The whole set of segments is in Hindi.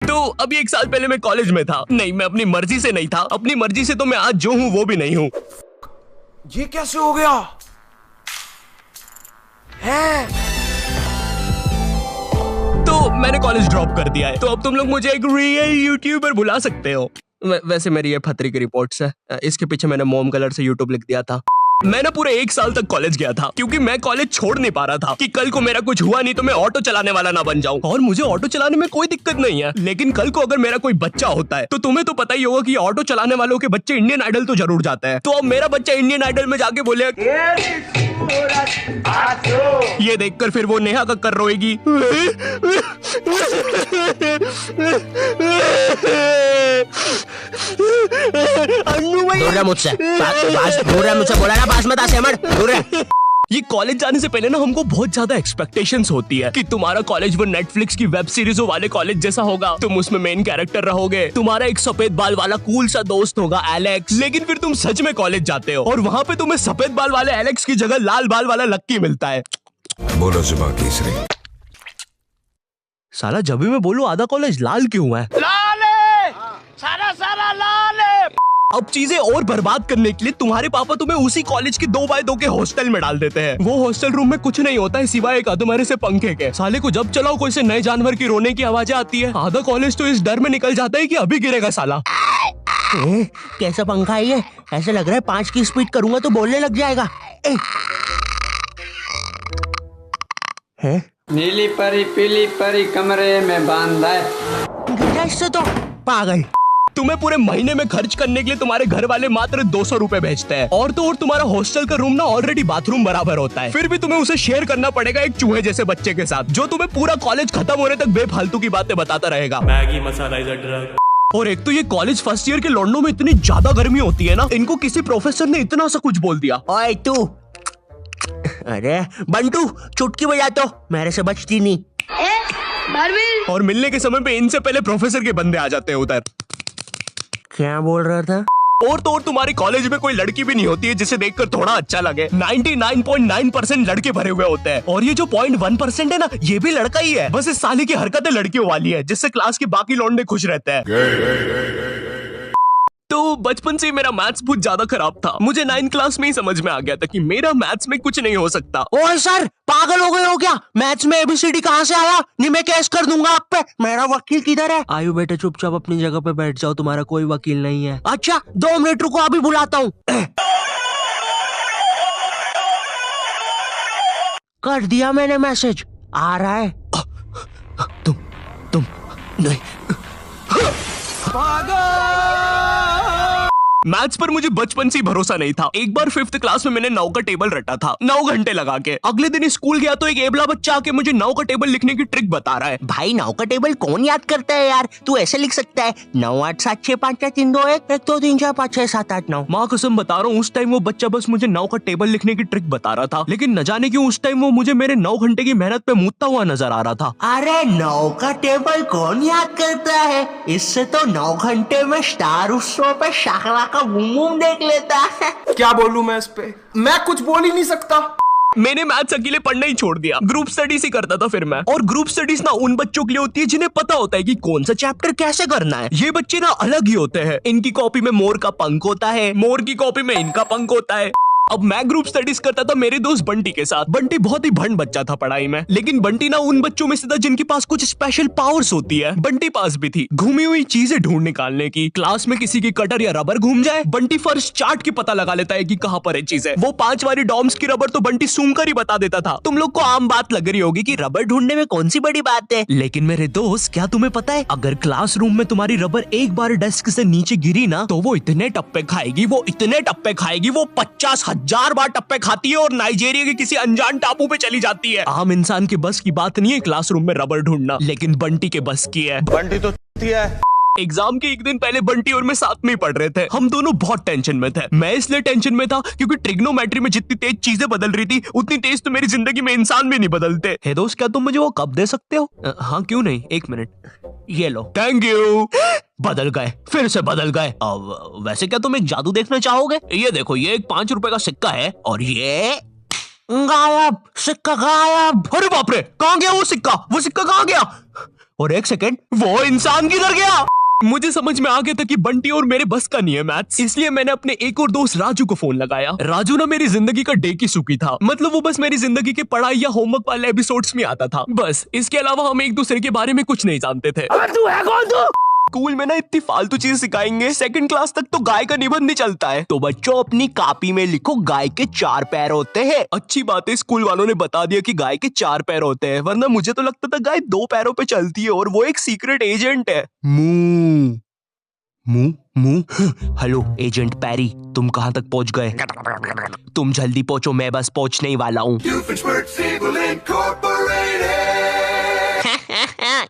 तो अभी 1 साल पहले मैं कॉलेज में था। नहीं, मैं अपनी मर्जी से नहीं था। अपनी मर्जी से तो मैं आज जो हूँ वो भी नहीं हूँ। ये कैसे हो गया है? तो मैंने कॉलेज ड्रॉप कर दिया है। तो अब तुम लोग मुझे एक रियल यूट्यूबर बुला सकते हो। वैसे मेरी ये फतरी की रिपोर्ट्स है। इसके पीछे मैंने मोम कलर से यूट्यूब लिख दिया था। मैंने पूरे 1 साल तक कॉलेज गया था क्योंकि मैं कॉलेज छोड़ नहीं पा रहा था कि कल को मेरा कुछ हुआ नहीं तो मैं ऑटो चलाने वाला ना बन जाऊं। और मुझे ऑटो चलाने में कोई दिक्कत नहीं है, लेकिन कल को अगर मेरा कोई बच्चा होता है तो तुम्हें तो पता ही होगा कि ऑटो चलाने वालों के बच्चे इंडियन आइडल तो जरूर जाते हैं। तो अब मेरा बच्चा इंडियन आइडल में जाके बोले, ये देखकर फिर वो नेहा कक्कर रोएगी। मुझसे बोला ना, पास मत आ। ये कॉलेज जाने से पहले ना हमको बहुत ज्यादा एक्सपेक्टेशंस होती है कि तुम्हारा कॉलेज वो नेटफ्लिक्स की वेब सीरीजों वाले कॉलेज जैसा होगा। तुम उसमें मेन कैरेक्टर रहोगे, तुम्हारा एक सफेद बाल वाला कूल सा दोस्त होगा एलेक्स। लेकिन फिर तुम सच में कॉलेज जाते हो और वहाँ पे तुम्हें सफेद बाल वाले एलेक्स की जगह लाल बाल वाला लक्की मिलता है। बोलो जुबान केसरी। साला जब भी मैं बोलूं आधा कॉलेज लाल क्यों है? लाल है, सारा लाल है। अब चीजें और बर्बाद करने के लिए तुम्हारे पापा तुम्हें उसी कॉलेज के 2x2 के हॉस्टल में डाल देते हैं। वो हॉस्टल रूम में कुछ नहीं होता है सिवाय एक अधमरे से पंखे के। साले को जब चलाओ कोई से नए जानवर की रोने की आवाजें आती है। आधा कॉलेज तो इस डर में निकल जाता है कि अभी गिरेगा साला। कैसा पंखा है ये? ऐसे लग रहा है 5 की स्पीड करूंगा तो बोलने लग जाएगा। नीली परी पीली परी कमरे में बांधा है। इससे तो पागल। तुम्हें पूरे महीने में खर्च करने के लिए तुम्हारे घर वाले मात्र 200 रुपए भेजते हैं और तो और तुम्हारा हॉस्टल का रूम ना ऑलरेडी बाथरूम बराबर होता है। फिर भी तुम्हें उसे शेयर करना पड़ेगा एक चूहे जैसे बच्चे के साथ जो तुम्हें पूरा कॉलेज खत्म होने तक बेफालतू की बातें बताता रहेगा। Maggi masala is a drug. और एक तो ये कॉलेज फर्स्ट ईयर के लौंडों में इतनी ज्यादा गर्मी होती है ना, इनको किसी प्रोफेसर ने इतना सा कुछ बोल दिया। ओए तू, अरे बंटू चुटकी बजा तो, मेरे से बचती नहीं। और मिलने के समय पे इनसे पहले प्रोफेसर के बंदे आ जाते हैं उधर। क्या बोल रहा था? और तो और तुम्हारे कॉलेज में कोई लड़की भी नहीं होती है जिसे देखकर थोड़ा अच्छा लगे। 99.9% लड़के भरे हुए होते हैं और ये जो 0.1% है ना, ये भी लड़का ही है। बस इस साले की हरकतें लड़कियों वाली है जिससे क्लास के बाकी लौंडे खुश रहते हैं। तो बचपन से मेरा मैथ्स बहुत ज्यादा खराब था। मुझे 9th क्लास में ही समझ में आ गया था कि मेरा मैथ्स में कुछ नहीं हो सकता। ओए सर, पागल हो गए हो क्या? मैथ्स में ABCD कहाँ से आया? नहीं, मैं केस कर दूंगा आप पे। मेरा वकील किधर है? आयु बेटे चुपचाप अपनी जगह पे बैठ जाओ, तुम्हारा कोई वकील नहीं है। अच्छा 2 मिनट रुको, अभी बुलाता हूँ। कर दिया मैंने मैसेज, आ रहा है। तुम नहीं। मैथ्स पर मुझे बचपन से ही भरोसा नहीं था। एक बार 5th क्लास में मैंने 9 का टेबल रटा था 9 घंटे लगा के। अगले दिन स्कूल गया तो एक एबला बच्चा आके मुझे 9 का टेबल लिखने की ट्रिक बता रहा है। भाई 9 का टेबल कौन याद करता है यार? तू ऐसे लिख सकता है 9 8 7 6 5 4 3 2 1 1 2 3 4 5 6 7 8 9। माँ कसम बता रहा हूँ, उस टाइम वो बच्चा बस मुझे 9 का टेबल लिखने की ट्रिक बता रहा था, लेकिन न जाने क्यों उस टाइम वो मुझे मेरे 9 घंटे की मेहनत पे मूतता हुआ नजर आ रहा था। अरे 9 का टेबल कौन याद करता है? इससे तो 9 घंटे में स्टार उत्सव पे शाकला का बूम देख लेता है। क्या बोलूं मैं इस पे? मैं कुछ बोल ही नहीं सकता। मैंने मैथ्स अकेले पढ़ना ही छोड़ दिया, ग्रुप स्टडीज ही करता था फिर मैं। और ग्रुप स्टडीज ना उन बच्चों के लिए होती है जिन्हें पता होता है कि कौन सा चैप्टर कैसे करना है। ये बच्चे ना अलग ही होते हैं। इनकी कॉपी में मोर का पंख होता है, मोर की कॉपी में इनका पंख होता है। अब मैं ग्रुप स्टडीज करता था मेरे दोस्त बंटी के साथ। बंटी बहुत ही भंड बच्चा था पढ़ाई में, लेकिन बंटी ना उन बच्चों में से था जिनके पास कुछ स्पेशल पावर्स होती है। बंटी पास भी थी घूमी हुई चीजें ढूंढ निकालने की। क्लास में किसी की कटर या रबर घूम जाए, बंटी फर्स्ट चार्ट की पता लगा लेता है कि कहाँ पर है चीजें। वो 5 वाली डॉम्स की रबर तो बंटी सूंघ कर ही बता देता था। तुम लोग को आम बात लग रही होगी कि रबर ढूंढने में कौन सी बड़ी बात है, लेकिन मेरे दोस्त क्या तुम्हें पता है, अगर क्लासरूम में तुम्हारी रबर एक बार डेस्क से नीचे गिरी ना तो वो इतने टप्पे खाएगी, वो इतने टप्पे खाएगी, वो 50,000 बार टप्पे खाती है और नाइजीरिया के किसी अनजान टापू पे चली जाती है। आम इंसान के बस की बात नहीं है क्लासरूम में रबर ढूंढना, लेकिन बंटी के बस की है। बंटी तो है। एग्जाम के एक दिन पहले बंटी और मैं साथ में ही पढ़ रहे थे। हम दोनों बहुत टेंशन में थे। मैं इसलिए टेंशन में था क्योंकि ट्रिग्नोमेट्री में जितनी तेज चीजें बदल रही थी उतनी तेज तो मेरी जिंदगी में इंसान भी नहीं बदलते। हे दोस्त, क्या तुम मुझे वो कप दे सकते हो? हाँ क्यों नहीं, 1 मिनट, ये लो। Thank you. बदल गए, फिर से बदल गए। अब वैसे क्या तुम एक जादू देखना चाहोगे? ये देखो, ये एक 5 रुपए का सिक्का है और ये गायब, सिक्का गायब। अरे बाप रे, कहाँ गया वो सिक्का? वो सिक्का कहाँ गया? और एक सेकंड, वो इंसान किधर गया? मुझे समझ में आ गया था कि बंटी और मेरे बस का नहीं है मैथ्स, इसलिए मैंने अपने एक और दोस्त राजू को फोन लगाया। राजू ना मेरी जिंदगी का डे की सुकी था, मतलब वो बस मेरी जिंदगी के पढ़ाई या होमवर्क वाले एपिसोड्स में आता था, बस। इसके अलावा हम एक दूसरे के बारे में कुछ नहीं जानते थे। तू है कौन तू? स्कूल में ना इतनी फालतू चीज सिखाएंगे, सेकंड क्लास तक तो गाय का निबंध नहीं चलता है। तो बच्चों अपनी कॉपी में लिखो गाय के 4 पैर होते हैं। अच्छी बात है स्कूल वालों ने बता दिया कि गाय के 4 पैर होते हैं, वरना मुझे तो लगता था गाय 2 पैरों पे चलती है और वो एक सीक्रेट एजेंट है। मुंह मुंह मुंह। हेलो एजेंट पैरी, तुम कहां तक पहुंच गए? तुम जल्दी पहुंचो, मैं बस पहुंचने ही वाला हूँ।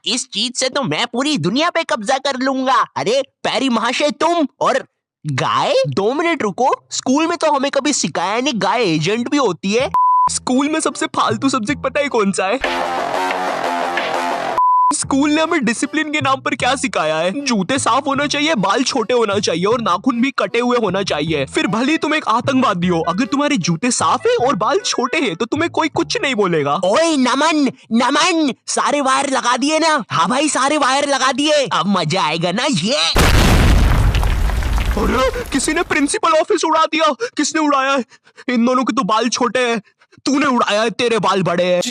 इस चीज से तो मैं पूरी दुनिया पे कब्जा कर लूंगा। अरे पैरी महाशय, तुम और गाय? 2 मिनट रुको, स्कूल में तो हमें कभी सिखाया नहीं गाय एजेंट भी होती है। स्कूल में सबसे फालतू सब्जेक्ट पता है कौन सा है? स्कूल ने हमें डिसिप्लिन के नाम पर क्या सिखाया है? जूते साफ होना चाहिए, बाल छोटे होना चाहिए और नाखून भी कटे हुए होना चाहिए। फिर भले ही तुम एक आतंकवादी हो, अगर तुम्हारे जूते साफ है और बाल छोटे हैं तो तुम्हें कोई कुछ नहीं बोलेगा। ओए नमन नमन, सारे वायर लगा दिए ना? हाँ भाई, सारे वायर लगा दिए, अब मजा आएगा ना ये। अरे किसी ने प्रिंसिपल ऑफिस उड़ा दिया। किसने उड़ाया है? इन दोनों के तो बाल छोटे हैं। तूने उड़ाया है, तेरे बाल बड़े हैं।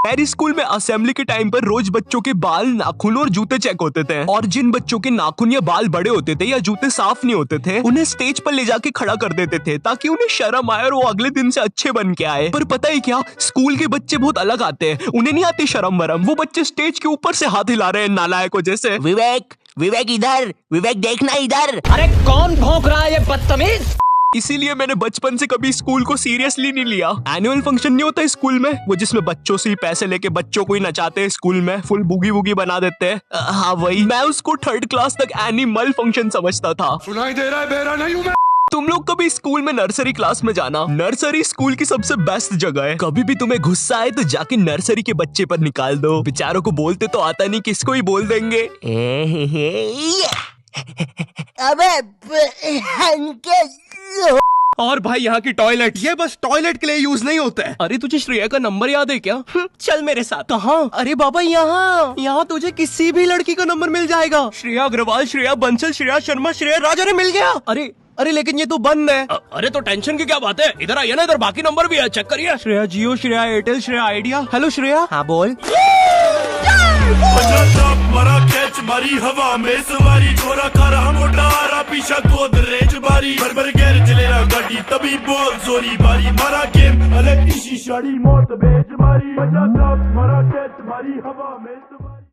मेरी स्कूल में असेंबली के टाइम पर रोज बच्चों के बाल, नाखून और जूते चेक होते थे, और जिन बच्चों के नाखून या बाल बड़े होते थे या जूते साफ नहीं होते थे, उन्हें स्टेज पर ले जाके खड़ा कर देते थे ताकि उन्हें शर्म आए और वो अगले दिन से अच्छे बन के आए। पर पता है क्या, स्कूल के बच्चे बहुत अलग आते हैं, उन्हें नहीं आती शर्म वरम। वो बच्चे स्टेज के ऊपर से हाथ हिला रहे हैं नालायकों जैसे। विवेक, विवेक इधर, विवेक देखना इधर। अरे कौन भौंक रहा है ये बदतमीज? इसीलिए मैंने बचपन से कभी स्कूल को सीरियसली नहीं लिया। एनुअल फंक्शन नहीं होता स्कूल में, वो जिसमें बच्चों से ही पैसे लेके बच्चों को ही नचाते हैं स्कूल में, फुल बुगी बुगी बना देते हैं। हाँ वही, मैं उसको 3rd क्लास तक एनिमल फंक्शन समझता था। सुनाई दे रहा है, बेरा नहीं हूं मैं। तुम लोग कभी स्कूल में नर्सरी क्लास में जाना, नर्सरी स्कूल की सबसे बेस्ट जगह है। कभी भी तुम्हें गुस्सा आए तो जाके नर्सरी के बच्चे पर निकाल दो, बेचारों को बोलते तो आता नहीं, किसको ही बोल देंगे। अबे और भाई यहाँ की टॉयलेट, ये बस टॉयलेट के लिए यूज नहीं होता है। अरे तुझे श्रेया का नंबर याद है क्या? चल मेरे साथ। कहाँ? अरे बाबा यहाँ तुझे किसी भी लड़की का नंबर मिल जाएगा। श्रेया अग्रवाल, श्रेया बंसल, श्रेया शर्मा, श्रेया राजा ने मिल गया। अरे लेकिन ये तो बंद है। अरे तो टेंशन की क्या बात है, इधर आइए ना, इधर बाकी नंबर भी है, चेक करिए। श्रेया जियो, श्रेया एयरटेल, श्रेया आइडिया। हेलो श्रेया। हाँ बोल। मरा कैच मारी हवा में सवारी, छोरा खरा मोटा आरा पीछा गोदरेज बारी, भर गैर चलेरा गाड़ी तभी बोल जोरी बारी, मारा गेम अलग इसी शाड़ी मौत बेच मारी, मरा कैच मारी हवा में